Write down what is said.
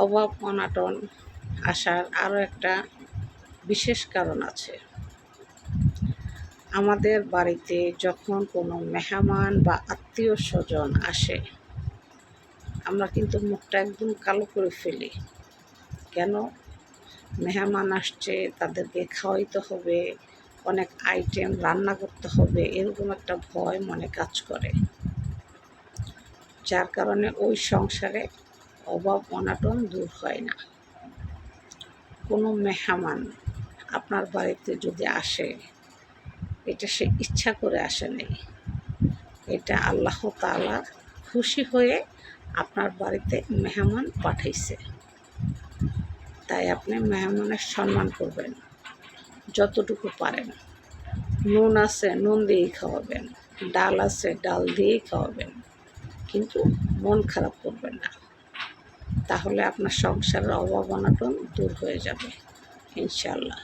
অভাব অনাটন আসার আরও একটা বিশেষ কারণ আছে। আমাদের বাড়িতে যখন কোনো মেহমান বা আত্মীয় স্বজন আসে, আমরা কিন্তু মুখটা একদম কালো করে ফেলি। কেন? মেহমান আসছে, তাদেরকে খাওয়াইতে হবে, অনেক আইটেম রান্না করতে হবে, এরকম একটা ভয় মনে কাজ করে। যার কারণে ওই সংসারে অভাব অনাটন দূর হয় না। কোনো মেহমান আপনার বাড়িতে যদি আসে, এটা সে ইচ্ছা করে আসে নাই, এটা আল্লাহ তাআলা খুশি হয়ে আপনার বাড়িতে মেহমান পাঠাইছে। তাই আপনি মেহমানের সম্মান করবেন যতটুকু পারেন। নুন আছে নুন দিয়েই খাওয়াবেন, ডাল আছে ডাল দিয়েই খাওয়াবেন, কিন্তু মন খারাপ করবেন না। তাহলে আপনার সংসারের অভাব অনাটন দূর হয়ে যাবে ইনশাআল্লাহ।